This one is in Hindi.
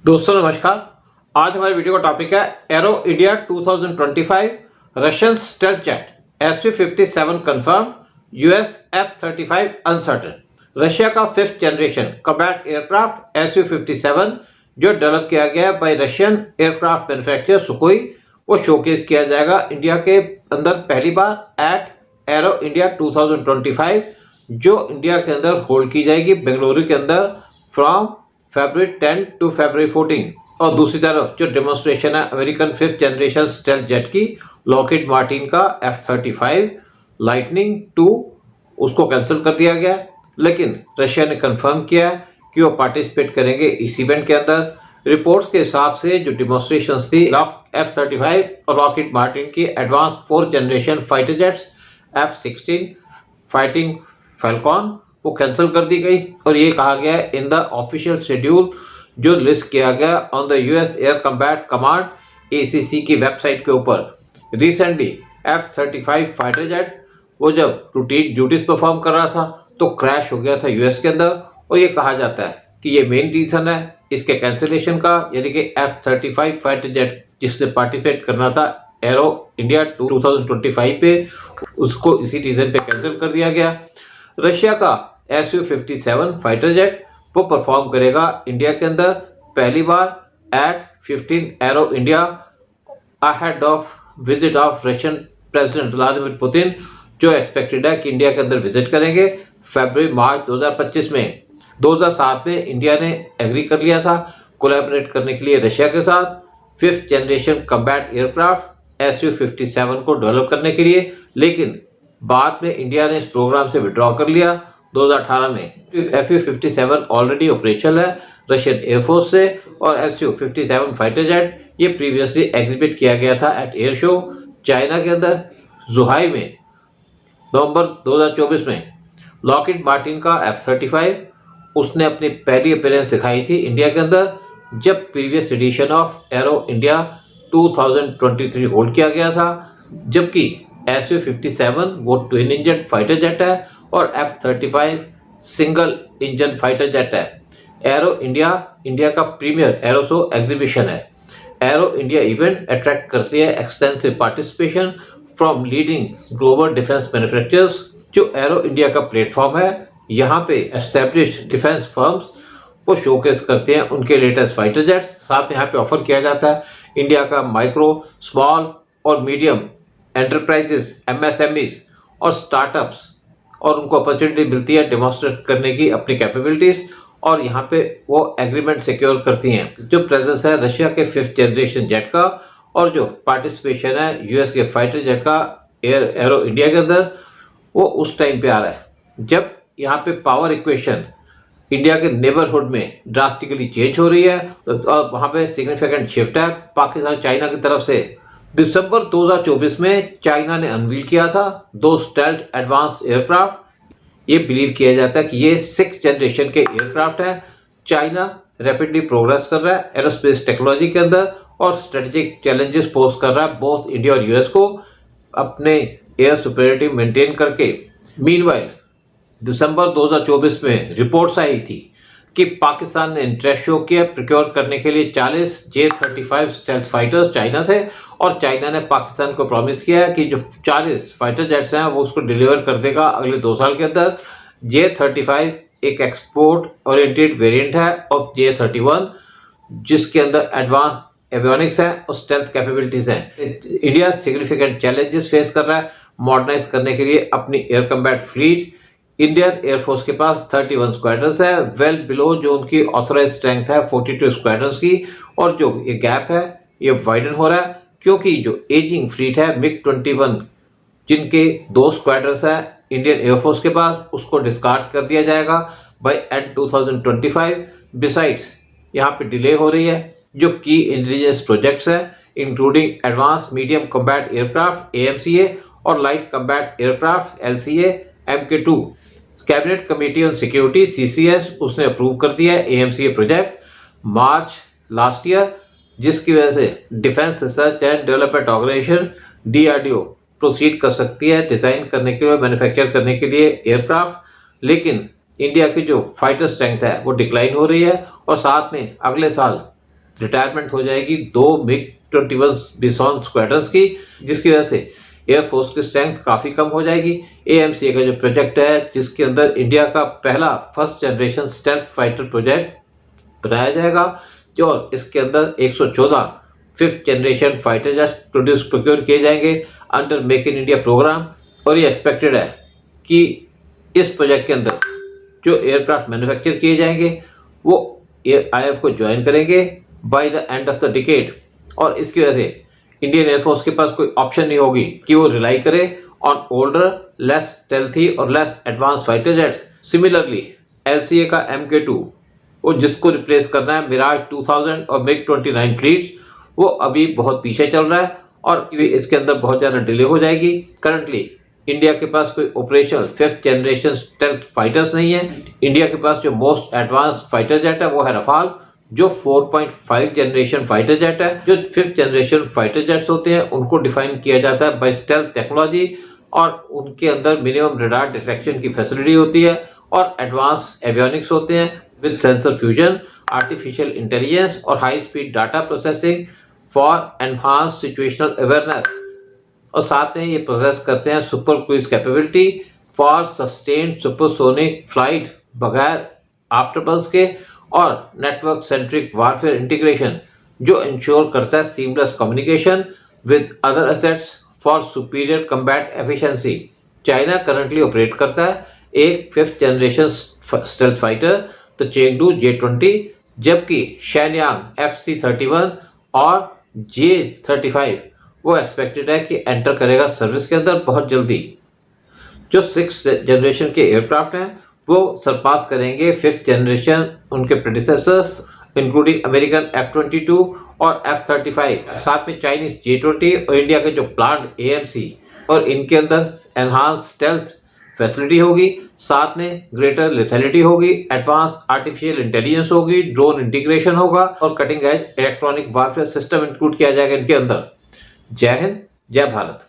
दोस्तों नमस्कार। आज हमारे वीडियो का टॉपिक है arrow India 2025 Russian stealth jet Su-57 confirm, US F-35 uncertain. Russia का 5th generation combat aircraft Su-57 जो डेवलप किया गया है bye Russian aircraft manufacturer Sukhoi, वो शोकेस किया जाएगा इंडिया के अंदर पहली बार एट एरो इंडिया 2025 जो इंडिया के अंदर होल्ड की जाएगी बेंगलुरु के अंदर फ्रॉम February 10 to February 14। और दूसरी तरफ जो डेमोन्स्ट्रेशन है American 5th generation stealth jet की लॉकहीड मार्टिन का F-35 लाइटनिंग 2 उसको कैंसिल कर दिया गया, लेकिन रशिया ने कंफर्म किया है कि वो पार्टिसिपेट करेंगे इस इवेंट के अंदर। रिपोर्ट्स के हिसाब से जो डेमोन्स्ट्रेशन थी F-35 और लॉकहीड मार्टिन की advance 4th generation fighter jets F-16 fighting Falcon वो कैंसिल कर दी गई। और ये कहा गया है इन द ऑफिशियल शेड्यूल जो लिस्ट किया गया on the US air combat command ACC की वेबसाइट के ऊपर। रिसेंटली F-35 फाइटर जेट वो जब रूटीन ड्यूटीज परफॉर्म कर रहा था तो क्रैश हो गया था यूएस के अंदर, और ये कहा जाता है कि ये मेन रीज़न है इसके कैंसिलेशन का, यानी कि F-35 फाइटर जेट जिसने पार्टिसिपेट करना था एरो इंडिया 2025 पे, उसको इसी रीज़न पे कैंसिल कर दिया गया। रशिया का Su-57 फाइटर जेट वो परफॉर्म करेगा इंडिया के अंदर पहली बार at 15 aero India ahead of visit of Russian president Vladimir Putin, जो एक्सपेक्टेड है कि इंडिया के अंदर विजिट करेंगे फरवरी-मार्च 2025 में। 2007 में इंडिया ने एग्री कर लिया था कोलैबोरेट करने के लिए रशिया के साथ 5th generation combat aircraft Su-57 को डेवलप करने के लिए, लेकिन बाद में इंडिया ने इस प्रोग्राम से विड्रॉ कर लिया 2018 में। Su-57 ऑलरेडी ऑपरेशनल है रशियन एयरफोर्स से, और Su-57 फाइटर जेट ये प्रीवियसली एग्जिबिट किया गया था एट एयर शो चाइना के अंदर जुहाई में नवंबर 2024 में। लॉकहीड मार्टिन का F-35 उसने अपनी पहली अपीयरेंस दिखाई थी इंडिया के अंदर जब previous edition of aero India 2023 hold किया गया था, जबकि Su-57 वो ट्विन इंजन फाइटर जेट है और F-35 single engine fighter jet है। एरो इंडिया इंडिया का प्रीमियर एरो शो एग्जीबिशन है। एरो इंडिया इवेंट अट्रैक्ट करती है extensive participation from leading global defence manufacturers. जो एरो इंडिया का प्लेटफॉर्म है, यहाँ पे एस्टेब्लिश्ड डिफेंस फर्म्स वो शोकेस करते हैं उनके लेटेस्ट फाइटर जेट्स। साथ में यहाँ पे ऑफर किया जाता है इंडिया का माइक्रो, स्मॉल और मीडियम एंटरप्राइजेस, MSMEs और स्टार्टअप्स, और उनको अपॉर्चुनिटी मिलती है डेमोन्स्ट्रेट करने की अपनी कैपेबिलिटीज़, और यहाँ पे वो एग्रीमेंट सिक्योर करती हैं। जो प्रेजेंस है रशिया के 5th जनरेशन जेट का और जो पार्टिसिपेशन है यूएस के फाइटर जेट का एरो इंडिया के अंदर, वो उस टाइम पे आ रहा है जब यहाँ पे पावर इक्वेशन इंडिया के नेबरहुड में ड्रास्टिकली चेंज हो रही है, और वहाँ पे सिग्निफिकेंट शिफ्ट है पाकिस्तान चाइना की तरफ से। दिसंबर 2024 में चाइना ने अनवील किया था 2 स्टेल्थ एडवांस एयरक्राफ्ट। ये बिलीव किया जाता है कि ये 6th जनरेशन के एयरक्राफ्ट है। चाइना रैपिडली प्रोग्रेस कर रहा है एरोस्पेस टेक्नोलॉजी के अंदर और स्ट्रेटेजिक चैलेंजेस पोज कर रहा है बोथ इंडिया और यूएस को अपने एयर सुपीरियरिटी मेंटेन करके। मीनवाइल दिसंबर 2024 में रिपोर्ट्स आई थी कि पाकिस्तान ने इंटरेस्ट शो किया प्रिक्योर करने के लिए 40 J-35 स्टेल्थ फाइटर्स चाइना से, और चाइना ने पाकिस्तान को प्रॉमिस किया है कि जो 40 फाइटर जेट्स हैं वो उसको डिलीवर कर देगा अगले 2 साल के अंदर। J-35 एक एक्सपोर्ट ओरिएंटेड वेरिएंट है ऑफ J-31 जिसके अंदर एडवांस एवियोनिक्स है और स्टेल्थ कैपेबिलिटीज हैं। इंडिया सिग्निफिकेंट चैलेंजेस फेस कर रहा है मॉडर्नाइज करने के लिए अपनी air combat fleet. Indian air force के पास 31 स्क्वाड्रन्स है, वेल बिलो जो उनकी ऑथराइज स्ट्रेंथ है 42 स्क्वाड्रन्स की, और जो ये गैप है ये वाइडन हो रहा है क्योंकि जो एजिंग फ्लीट है MiG-21 जिनके 2 स्क्वाड्रन्स है इंडियन एयरफोर्स के पास, उसको डिस्कार्ड कर दिया जाएगा बाय एंड 2025। बिसाइड्स यहाँ पे डिले हो रही है जो की इंटेलिजेंस प्रोजेक्ट्स है including advance medium combat aircraft AMCA और light combat aircraft LCA MK2। Cabinet committee on security CCS उसने अप्रूव कर दिया है AMCA project March last year, जिसकी वजह से defence research and development organisation DRDO proceed कर सकती है डिज़ाइन करने के लिए, मैन्युफैक्चर करने के लिए एयरक्राफ्ट। लेकिन इंडिया की जो फाइटर स्ट्रेंथ है वो डिक्लाइन हो रही है, और साथ में अगले साल रिटायरमेंट हो जाएगी 2 MiG-21 बिसॉन स्क्वाड्रंस की, जिसकी वजह से एयरफोर्स की स्ट्रेंथ काफ़ी कम हो जाएगी। AMCA का जो प्रोजेक्ट है, जिसके अंदर इंडिया का पहला first generation stealth fighter project बनाया जाएगा, जो इसके अंदर 114 fifth generation fighter jet procure किए जाएंगे under make in India programme. और ये एक्सपेक्टेड है कि इस प्रोजेक्ट के अंदर जो एयरक्राफ्ट मैन्युफैक्चर किए जाएंगे वो IAF को ज्वाइन करेंगे by the end of the decade. और इसकी वजह से इंडियन एयरफोर्स के पास कोई ऑप्शन नहीं होगी कि वो रिलाई करे ऑन ओल्डर, लेस स्टेल्थी और less advance fighter jets. Similarly LCA का MK2 वो जिसको रिप्लेस करना है मिराज 2000 और MiG-29 फ्लीट्स, वो अभी बहुत पीछे चल रहा है और इसके अंदर बहुत ज़्यादा डिले हो जाएगी। करंटली इंडिया के पास कोई operational 5th generation stealth fighters नहीं है। इंडिया के पास जो मोस्ट एडवांस फाइटर जेट है वो है रफाल, जो 4.5 जनरेशन फाइटर जेट है। जो 5th जनरेशन फाइटर जेट्स होते हैं उनको डिफाइन किया जाता है बाय स्टेल्थ टेक्नोलॉजी, और उनके अंदर मिनिमम रडार डिटेक्शन की फैसिलिटी होती है और एडवांस एवियोनिक्स होते हैं with sensor fusion, artificial intelligence और high speed data processing for enhance situational awareness. और साथ में ये प्रोसेस करते हैं super cruise capability for sustained supersonic flight बगैर आफ्टरबर्न्स के, और नेटवर्क सेंट्रिक वारफेयर इंटीग्रेशन जो इंश्योर करता है seamless communication with other assets for superior combat efficiency. China currently operate करता है एक 5th generation stealth fighter the Chengdu J-20, जबकि शेनयांग FC-31 और J-35 वो एक्सपेक्टेड है कि एंटर करेगा सर्विस के अंदर बहुत जल्दी। जो 6th जनरेशन के एयरक्राफ्ट हैं वो सरपास करेंगे 5th जनरेशन उनके प्रेडिसेसर्स, इंक्लूडिंग अमेरिकन F-22 और F-35, साथ में चाइनीज J-20 और इंडिया के जो प्लान्ड AMC, और इनके अंदर एनहांस स्टेल्थ फैसिलिटी होगी, साथ में ग्रेटर लेथैलिटी होगी, एडवांस आर्टिफिशियल इंटेलिजेंस होगी, ड्रोन इंटीग्रेशन होगा और cutting edge electronic warfare system include किया जाएगा इनके अंदर। जय हिंद, जय भारत।